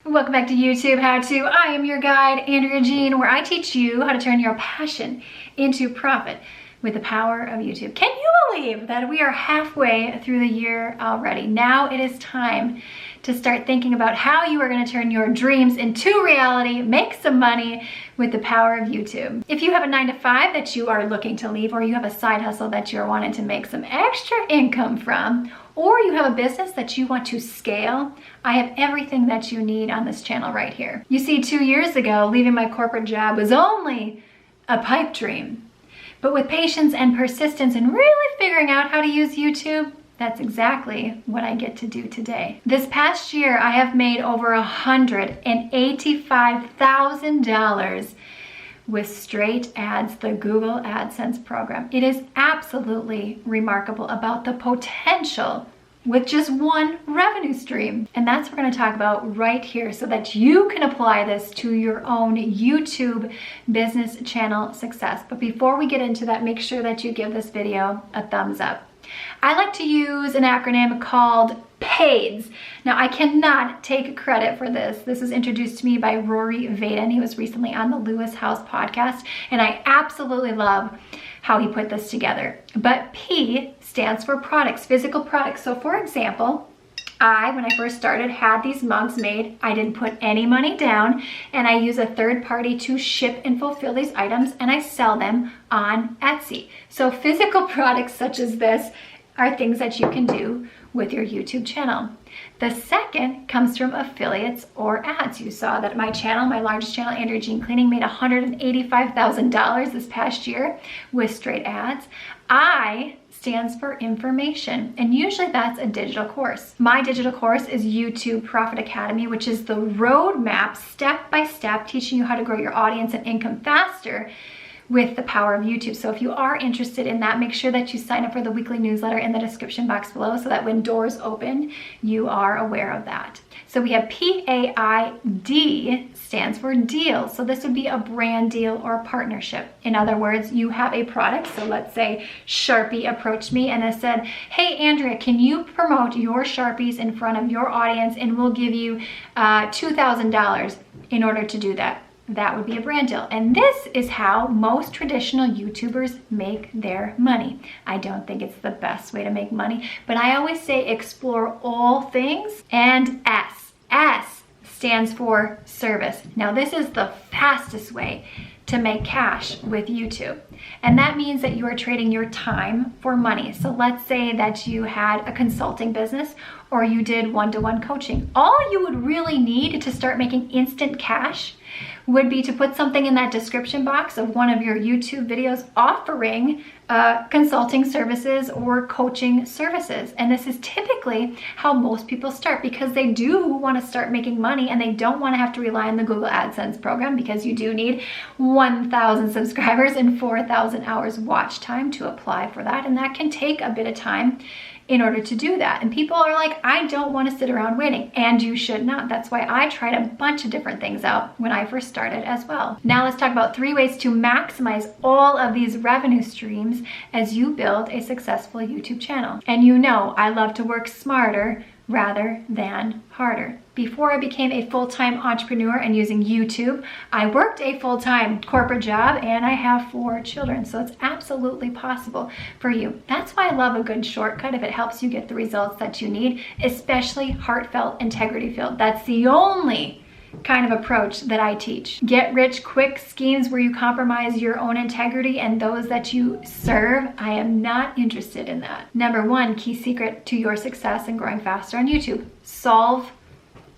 Welcome back to YouTube How To. I am your guide, Andrea Jean, where I teach you how to turn your passion into profit with the power of YouTube. Can you believe that we are halfway through the year already? Now it is time to start thinking about how you are going to turn your dreams into reality, make some money with the power of YouTube. If you have a 9-to-5 that you are looking to leave, or you have a side hustle that you're wanting to make some extra income from, or you have a business that you want to scale, I have everything that you need on this channel right here. You see, 2 years ago, leaving my corporate job was only a pipe dream. But with patience and persistence and really figuring out how to use YouTube, that's exactly what I get to do today. This past year, I have made over $185,000 with straight ads, the Google AdSense program. It is absolutely remarkable about the potential with just one revenue stream. And that's what we're gonna talk about right here so that you can apply this to your own YouTube business channel success. But before we get into that, make sure that you give this video a thumbs up. I like to use an acronym called PAIDS. Now, I cannot take credit for this. This was introduced to me by Rory Vaden. He was recently on the Lewis House podcast, and I absolutely love how he put this together. But P stands for products, physical products. So for example, when I first started, had these mugs made. I didn't put any money down, and I use a third party to ship and fulfill these items, and I sell them on Etsy. So physical products such as this are things that you can do with your YouTube channel. The second comes from affiliates or ads. You saw that my channel, my largest channel, Andrea Jean Cleaning, made $185,000 this past year with straight ads. I stands for information, and usually that's a digital course. My digital course is YouTube Profit Academy, which is the roadmap, step by step, teaching you how to grow your audience and income faster with the power of YouTube. So if you are interested in that, make sure that you sign up for the weekly newsletter in the description box below so that when doors open, you are aware of that. So we have PAID stands for deal. So this would be a brand deal or a partnership. In other words, you have a product. So let's say Sharpie approached me and they said, hey, Andrea, can you promote your Sharpies in front of your audience and we'll give you $2,000 in order to do that. That would be a brand deal. And this is how most traditional YouTubers make their money. I don't think it's the best way to make money, but I always say explore all things. And S stands for service. Now this is the fastest way to make cash with YouTube. And that means that you are trading your time for money. So let's say that you had a consulting business or you did one-to-one coaching. All you would really need to start making instant cash would be to put something in that description box of one of your YouTube videos offering consulting services or coaching services. And this is typically how most people start because they do want to start making money and they don't want to have to rely on the Google AdSense program because you do need 1,000 subscribers and 4,000 hours watch time to apply for that. And that can take a bit of time in order to do that. And people are like, I don't want to sit around waiting. And you should not. That's why I tried a bunch of different things out when I first started as well. Now let's talk about 3 ways to maximize all of these revenue streams as you build a successful YouTube channel. And you know, I love to work smarter rather than harder. Before I became a full-time entrepreneur and using YouTube, I worked a full-time corporate job and I have 4 children. So it's absolutely possible for you. That's why I love a good shortcut if it helps you get the results that you need, especially heartfelt, integrity-filled. That's the only kind of approach that I teach. Get rich quick schemes where you compromise your own integrity and those that you serve. I am not interested in that. Number 1 key secret to your success and growing faster on YouTube: solve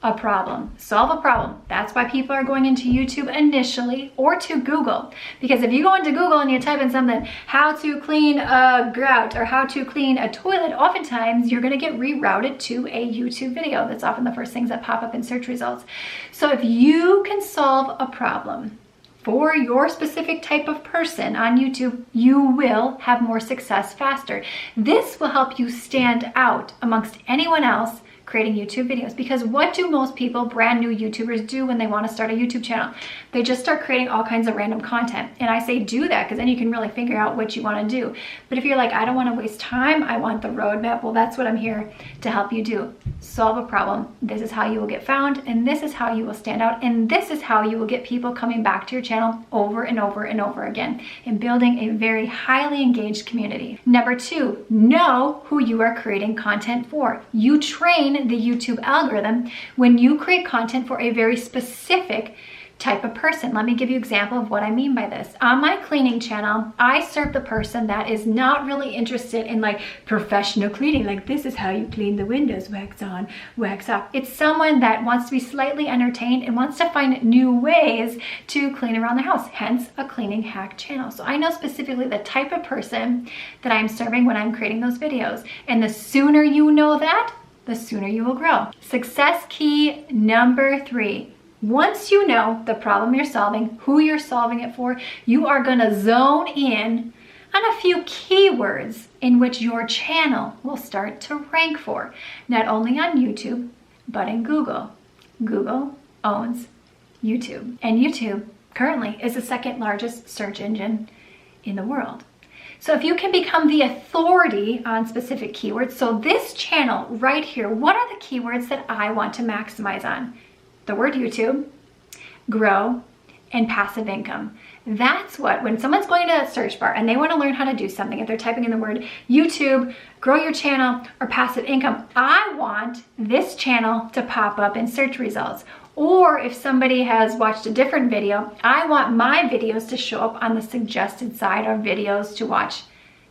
a problem. Solve a problem. That's why people are going into YouTube initially or to Google. Because if you go into Google and you type in something, how to clean a grout or how to clean a toilet, oftentimes you're going to get rerouted to a YouTube video. That's often the first things that pop up in search results. So if you can solve a problem for your specific type of person on YouTube, you will have more success faster. This will help you stand out amongst anyone else creating YouTube videos. Because what do most people, brand new YouTubers, do when they want to start a YouTube channel? They just start creating all kinds of random content. And I say do that because then you can really figure out what you want to do. But if you're like, I don't want to waste time, I want the roadmap, well, that's what I'm here to help you do. Solve a problem. This is how you will get found, and this is how you will stand out, and this is how you will get people coming back to your channel over and over and over again, and building a very highly engaged community. Number 2, know who you are creating content for. You train the YouTube algorithm when you create content for a very specific type of person. Let me give you an example of what I mean by this. On my cleaning channel, I serve the person that is not really interested in like professional cleaning, like this is how you clean the windows, wax on, wax off. It's someone that wants to be slightly entertained and wants to find new ways to clean around the house, hence a cleaning hack channel. So I know specifically the type of person that I'm serving when I'm creating those videos. And the sooner you know that, the sooner you will grow. Success key number 3. Once you know the problem you're solving, who you're solving it for, you are gonna zone in on a few keywords in which your channel will start to rank for, not only on YouTube, but in Google. Google owns YouTube, and YouTube currently is the second largest search engine in the world. So if you can become the authority on specific keywords, so this channel right here, what are the keywords that I want to maximize on? The word YouTube, grow, and passive income. That's what, when someone's going to a search bar and they want to learn how to do something, if they're typing in the word YouTube, grow your channel, or passive income, I want this channel to pop up in search results. Or if somebody has watched a different video, I want my videos to show up on the suggested side of videos to watch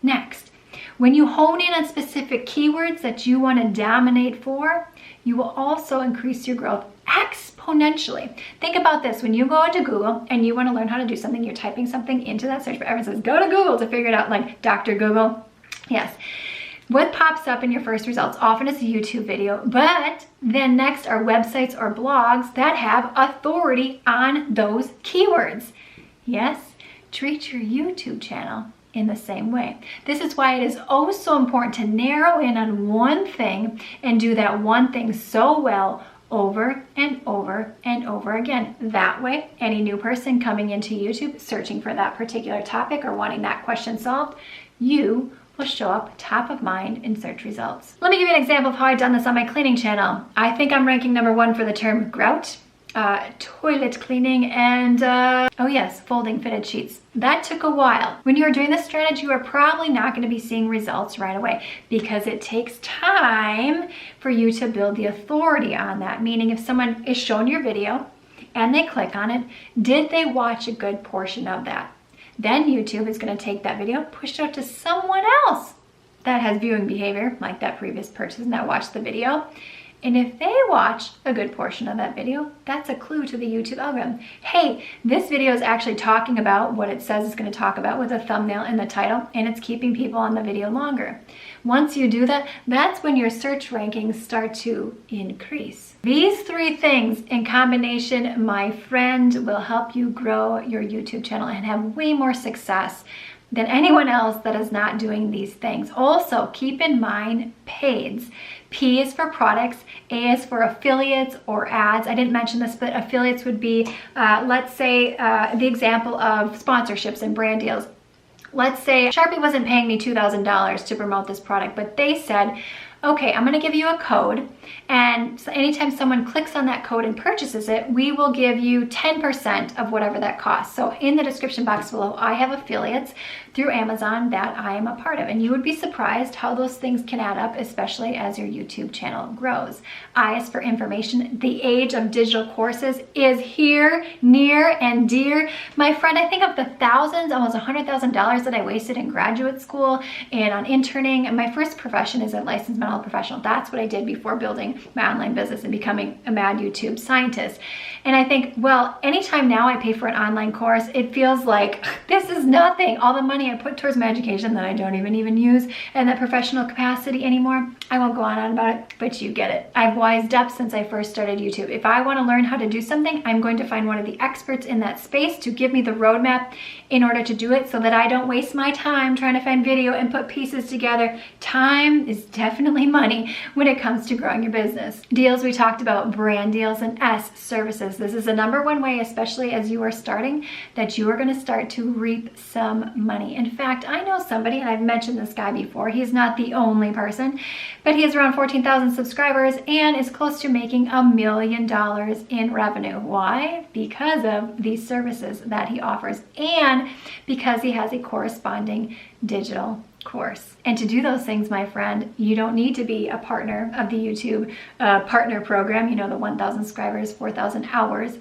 next. When you hone in on specific keywords that you want to dominate for, you will also increase your growth exponentially. Think about this. When you go into Google and you want to learn how to do something, you're typing something into that search bar. Everyone says, go to Google to figure it out, like Dr. Google. Yes. What pops up in your first results? Often it's a YouTube video, but then next are websites or blogs that have authority on those keywords. Yes, treat your YouTube channel in the same way. This is why it is oh so important to narrow in on one thing and do that one thing so well over and over and over again. That way, any new person coming into YouTube searching for that particular topic or wanting that question solved, you will show up top of mind in search results. Let me give you an example of how I've done this on my cleaning channel. I think I'm ranking number 1 for the term grout, toilet cleaning, and oh yes, folding fitted sheets. That took a while. When you're doing this strategy, you are probably not going to be seeing results right away because it takes time for you to build the authority on that. Meaning if someone is shown your video and they click on it, did they watch a good portion of that? Then YouTube is going to take that video, push it out to someone else that has viewing behavior, like that previous person that watched the video. And if they watch a good portion of that video, that's a clue to the YouTube algorithm. Hey, this video is actually talking about what it says it's going to talk about with a thumbnail in the title, and it's keeping people on the video longer. Once you do that, that's when your search rankings start to increase. These 3 things in combination, my friend, will help you grow your YouTube channel and have way more success than anyone else that is not doing these things. Also, keep in mind PAIDs. P is for products, A is for affiliates or ads. I didn't mention this, but affiliates would be, let's say, the example of sponsorships and brand deals. Let's say Shelby wasn't paying me $2,000 to promote this product, but they said, okay, I'm gonna give you a code, and so anytime someone clicks on that code and purchases it, we will give you 10% of whatever that costs. So in the description box below, I have affiliates through Amazon that I am a part of, and you would be surprised how those things can add up, especially as your YouTube channel grows. I is for information. The age of digital courses is here, near and dear. My friend, I think of the thousands, almost $100,000 that I wasted in graduate school and on interning. And my first profession is a licensed mental health professional. That's what I did before building my online business and becoming a mad YouTube scientist. And I think, well, anytime now I pay for an online course, it feels like this is nothing. All the money I put towards my education that I don't even use and that professional capacity anymore. I won't go on about it, but you get it. I've wised up since I first started YouTube. If I want to learn how to do something, I'm going to find one of the experts in that space to give me the roadmap in order to do it so that I don't waste my time trying to find video and put pieces together. Time is definitely only money when it comes to growing your business. Deals, we talked about brand deals, and S, services. This is the number one way, especially as you are starting, that you are going to start to reap some money. In fact, I know somebody, and I've mentioned this guy before, he's not the only person, but he has around 14,000 subscribers and is close to making $1 million in revenue. Why? Because of these services that he offers and because he has a corresponding digital course. And to do those things, my friend, you don't need to be a partner of the YouTube partner program, you know, the 1,000 subscribers, 4,000 hours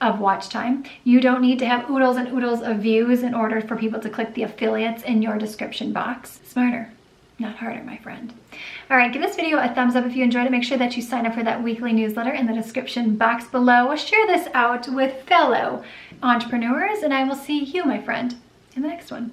of watch time. You don't need to have oodles and oodles of views in order for people to click the affiliates in your description box. Smarter, not harder, my friend. All right, give this video a thumbs up if you enjoyed it. Make sure that you sign up for that weekly newsletter in the description box below. Share this out with fellow entrepreneurs, and I will see you, my friend, in the next one.